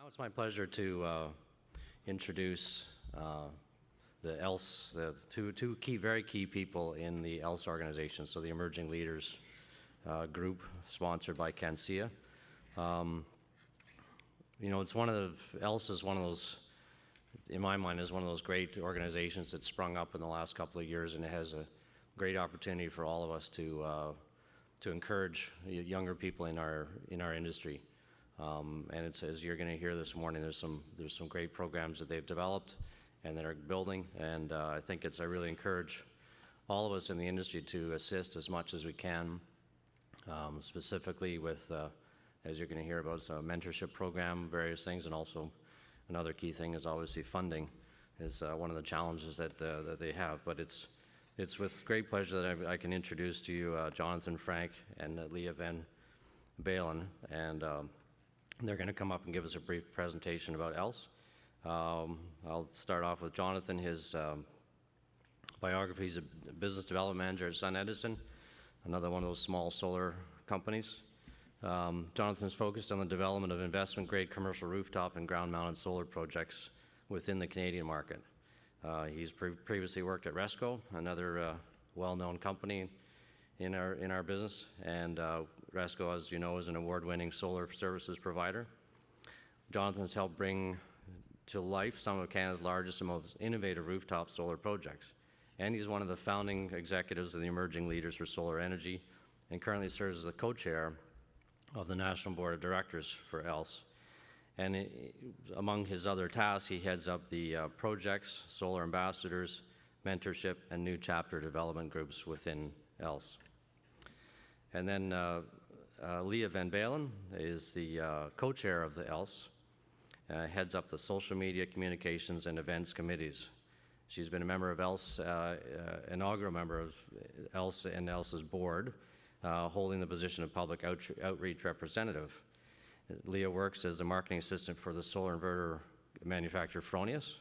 Now it's my pleasure to introduce the ELSE, the two very key people in the ELSE organization, so the Emerging Leaders group sponsored by CanSIA. You know, ELSE is one of those, in my mind, is one of those great organizations that sprung up in the last couple of years, and it has a great opportunity for all of us to encourage younger people in our industry. And it's, as you're going to hear this morning, there's some great programs that they've developed and that are building, and I really encourage all of us in the industry to assist as much as we can, specifically with, as you're going to hear about, a mentorship program, various things, and also another key thing is obviously funding is one of the challenges that they have. But it's with great pleasure that I can introduce to you Jonathan Frank and Leah VanBaalen, and they're going to come up and give us a brief presentation about ELSE. I'll start off with Jonathan. His biography: he's a business development manager at SunEdison, another one of those small solar companies. Jonathan's focused on the development of investment-grade commercial rooftop and ground-mounted solar projects within the Canadian market. He's previously worked at Resco, another well-known company in our business, and Resco, as you know, is an award-winning solar services provider. Jonathan's helped bring to life some of Canada's largest and most innovative rooftop solar projects, and he's one of the founding executives of the Emerging Leaders for Solar Energy, and currently serves as the co-chair of the National Board of Directors for ELSE. And among his other tasks, he heads up the projects, solar ambassadors, mentorship, and new chapter development groups within ELSE. And then Leah VanBaalen is the co-chair of the ELSE, heads up the social media, communications, and events committees. She's been a member of ELSE, inaugural member of ELSE and ELSE's board, holding the position of public outreach representative. Leah works as the marketing assistant for the solar inverter manufacturer Fronius,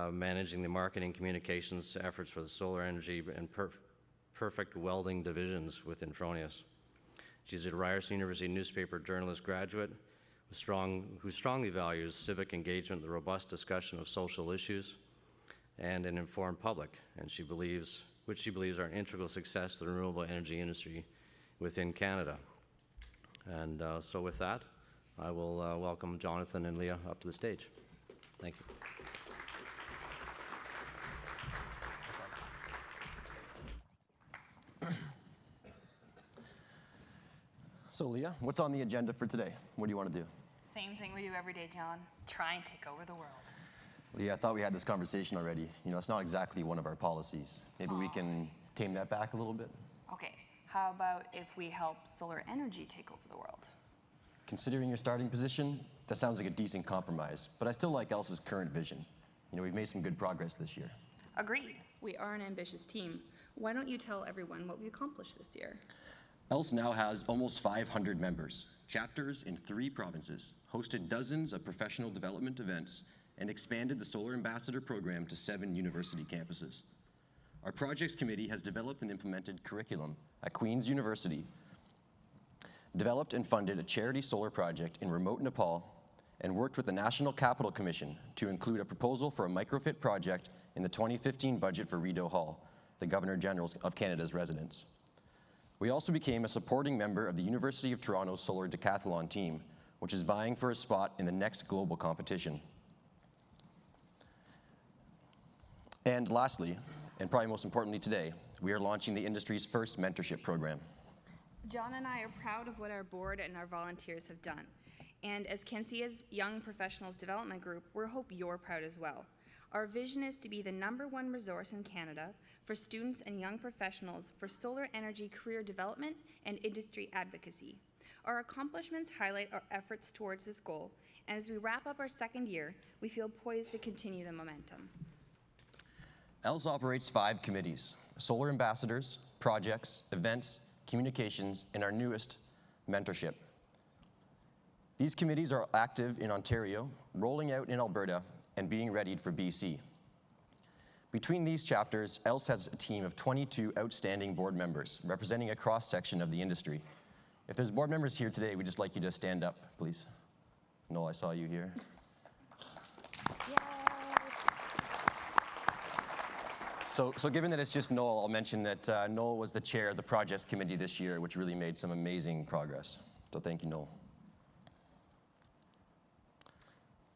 managing the marketing communications efforts for the solar energy and perfect welding divisions within Fronius. She's a Ryerson University newspaper journalist graduate who strongly values civic engagement, the robust discussion of social issues, and an informed public, and which she believes are an integral success to the renewable energy industry within Canada. And so with that, I will welcome Jonathan and Leah up to the stage. Thank you. So Leah, what's on the agenda for today? What do you want to do? Same thing we do every day, John. Try and take over the world. Leah, I thought we had this conversation already. You know, it's not exactly one of our policies. Maybe we can tame that back a little bit? Okay, how about if we help solar energy take over the world? Considering your starting position, that sounds like a decent compromise, but I still like ELSE's current vision. You know, we've made some good progress this year. Agreed. We are an ambitious team. Why don't you tell everyone what we accomplished this year? ELSE now has almost 500 members, chapters in 3 provinces, hosted dozens of professional development events, and expanded the Solar Ambassador program to 7 university campuses. Our projects committee has developed and implemented curriculum at Queen's University, developed and funded a charity solar project in remote Nepal, and worked with the National Capital Commission to include a proposal for a microfit project in the 2015 budget for Rideau Hall, the Governor-General of Canada's residence. We also became a supporting member of the University of Toronto's Solar Decathlon team, which is vying for a spot in the next global competition. And lastly, and probably most importantly today, we are launching the industry's first mentorship program. John and I are proud of what our board and our volunteers have done. And as CanSIA's Young Professionals Development Group, we hope you're proud as well. Our vision is to be the #1 resource in Canada for students and young professionals for solar energy career development and industry advocacy. Our accomplishments highlight our efforts towards this goal, and as we wrap up our 2nd year, we feel poised to continue the momentum. ELSE operates 5 committees: solar ambassadors, projects, events, communications, and our newest, mentorship. These committees are active in Ontario, rolling out in Alberta, and being readied for BC. Between these chapters, ELSE has a team of 22 outstanding board members representing a cross-section of the industry. If there's board members here today, we'd just like you to stand up, please. Noel, I saw you here. So given that it's just Noel, I'll mention that Noel was the chair of the projects committee this year, which really made some amazing progress. So thank you, Noel.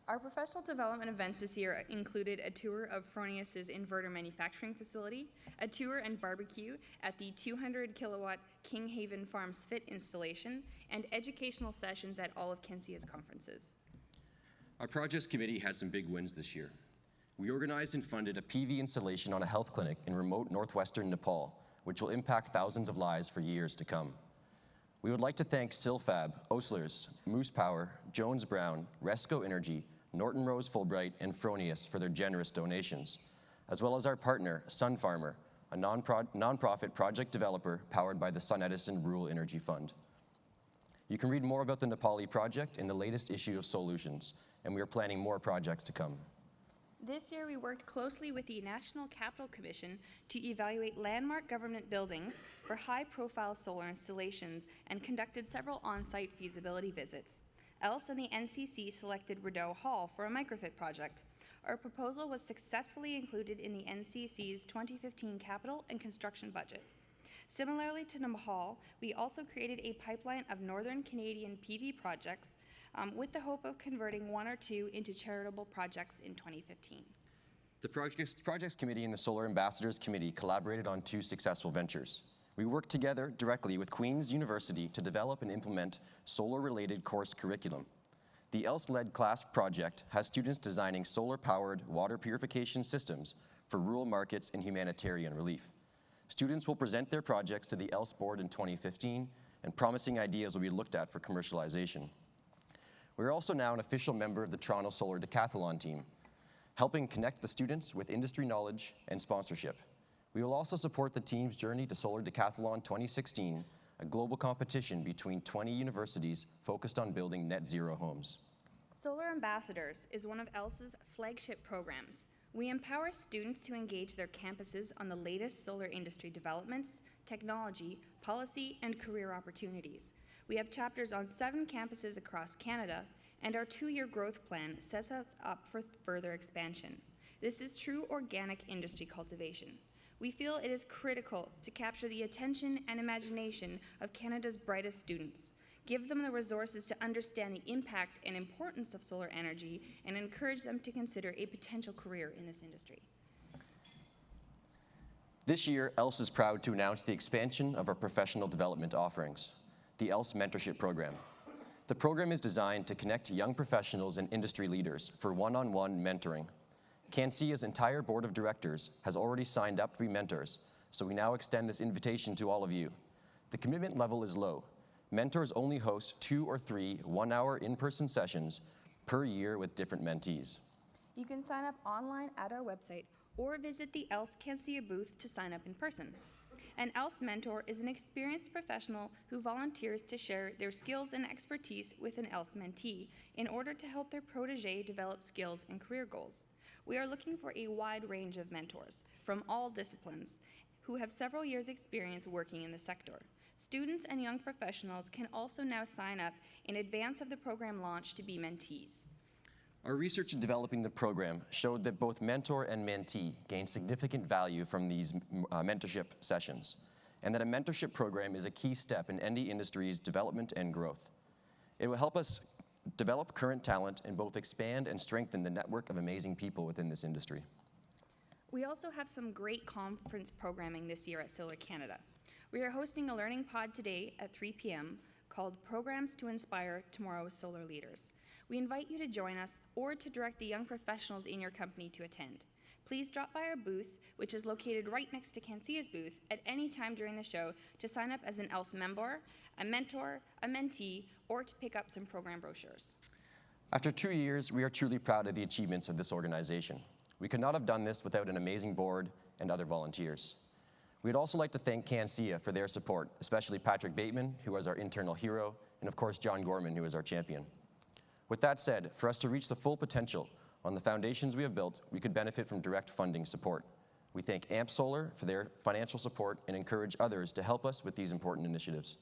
Our professional development events this year included a tour of Fronius's inverter manufacturing facility, a tour and barbecue at the 200 kilowatt King Haven Farms FIT installation, and educational sessions at all of Kensia's conferences. Our projects committee had some big wins this year. We organized and funded a PV installation on a health clinic in remote northwestern Nepal, which will impact thousands of lives for years to come. We would like to thank Silfab, Oslers, Moose Power, Jones Brown, Resco Energy, Norton Rose Fulbright, and Fronius for their generous donations, as well as our partner, Sun Farmer, a nonprofit project developer powered by the SunEdison Rural Energy Fund. You can read more about the Nepali project in the latest issue of Solutions, and we are planning more projects to come. This year, we worked closely with the National Capital Commission to evaluate landmark government buildings for high-profile solar installations and conducted several on-site feasibility visits. ELSE and the NCC selected Rideau Hall for a microfit project. Our proposal was successfully included in the NCC's 2015 capital and construction budget. Similarly to Nepal, we also created a pipeline of Northern Canadian PV projects with the hope of converting one or two into charitable projects in 2015. The Projects Committee and the Solar Ambassadors Committee collaborated on 2 successful ventures. We worked together directly with Queen's University to develop and implement solar-related course curriculum. The ELSE-led class project has students designing solar-powered water purification systems for rural markets and humanitarian relief. Students will present their projects to the ELSE board in 2015, and promising ideas will be looked at for commercialization. We're also now an official member of the Toronto Solar Decathlon team, helping connect the students with industry knowledge and sponsorship. We will also support the team's journey to Solar Decathlon 2016, a global competition between 20 universities focused on building net zero homes. Solar Ambassadors is one of ELSE's flagship programs. We empower students to engage their campuses on the latest solar industry developments, technology, policy, and career opportunities. We have chapters on 7 campuses across Canada, and our 2-year growth plan sets us up for further expansion. This is true organic industry cultivation. We feel it is critical to capture the attention and imagination of Canada's brightest students, give them the resources to understand the impact and importance of solar energy, and encourage them to consider a potential career in this industry. This year, ELSE is proud to announce the expansion of our professional development offerings, the ELSE Mentorship Program. The program is designed to connect young professionals and industry leaders for one-on-one mentoring. CanSIA's entire board of directors has already signed up to be mentors, so we now extend this invitation to all of you. The commitment level is low. Mentors only host 2 or 3 one-hour in-person sessions per year with different mentees. You can sign up online at our website or visit the ELSE CanSIA booth to sign up in person. An ELSE mentor is an experienced professional who volunteers to share their skills and expertise with an ELSE mentee in order to help their protege develop skills and career goals. We are looking for a wide range of mentors from all disciplines who have several years' experience working in the sector. Students and young professionals can also now sign up in advance of the program launch to be mentees. Our research in developing the program showed that both mentor and mentee gain significant value from these mentorship sessions, and that a mentorship program is a key step in any industry's development and growth. It will help us develop current talent and both expand and strengthen the network of amazing people within this industry. We also have some great conference programming this year at Solar Canada. We are hosting a learning pod today at 3 p.m. called Programs to Inspire Tomorrow's Solar Leaders. We invite you to join us or to direct the young professionals in your company to attend. Please drop by our booth, which is located right next to CanSIA's booth, at any time during the show to sign up as an ELSE member, a mentor, a mentee, or to pick up some program brochures. After 2 years, we are truly proud of the achievements of this organization. We could not have done this without an amazing board and other volunteers. We'd also like to thank CanSIA for their support, especially Patrick Bateman, who is our internal hero, and of course John Gorman, who is our champion. With that said, for us to reach the full potential on the foundations we have built, we could benefit from direct funding support. We thank AMP Solar for their financial support and encourage others to help us with these important initiatives.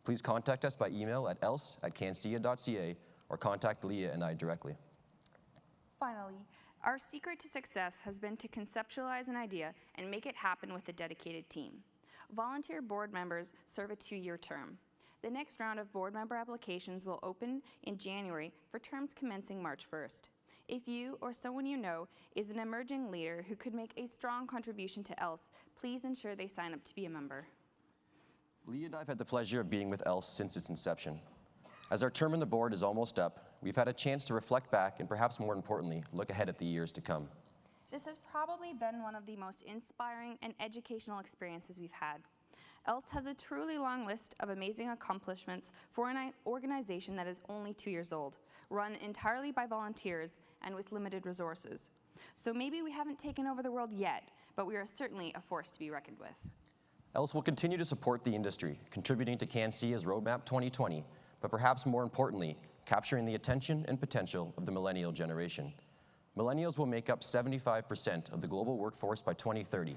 Please contact us by email at else@cansia.ca or contact Leah and I directly. Finally, our secret to success has been to conceptualize an idea and make it happen with a dedicated team. Volunteer board members serve a 2-year term. The next round of board member applications will open in January for terms commencing March 1st. If you or someone you know is an emerging leader who could make a strong contribution to ELSE, please ensure they sign up to be a member. Leah and I have had the pleasure of being with ELSE since its inception. As our term on the board is almost up, we've had a chance to reflect back and perhaps more importantly, look ahead at the years to come. This has probably been one of the most inspiring and educational experiences we've had. ELSE has a truly long list of amazing accomplishments for an organization that is only 2 years old, run entirely by volunteers and with limited resources. So maybe we haven't taken over the world yet, but we are certainly a force to be reckoned with. ELSE will continue to support the industry, contributing to CanCIA's Roadmap 2020, but perhaps more importantly, capturing the attention and potential of the millennial generation. Millennials will make up 75% of the global workforce by 2030.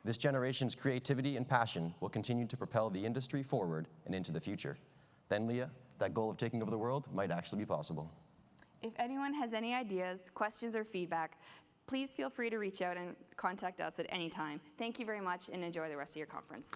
This generation's creativity and passion will continue to propel the industry forward and into the future. Then, Leah, that goal of taking over the world might actually be possible. If anyone has any ideas, questions, or feedback, please feel free to reach out and contact us at any time. Thank you very much and enjoy the rest of your conference.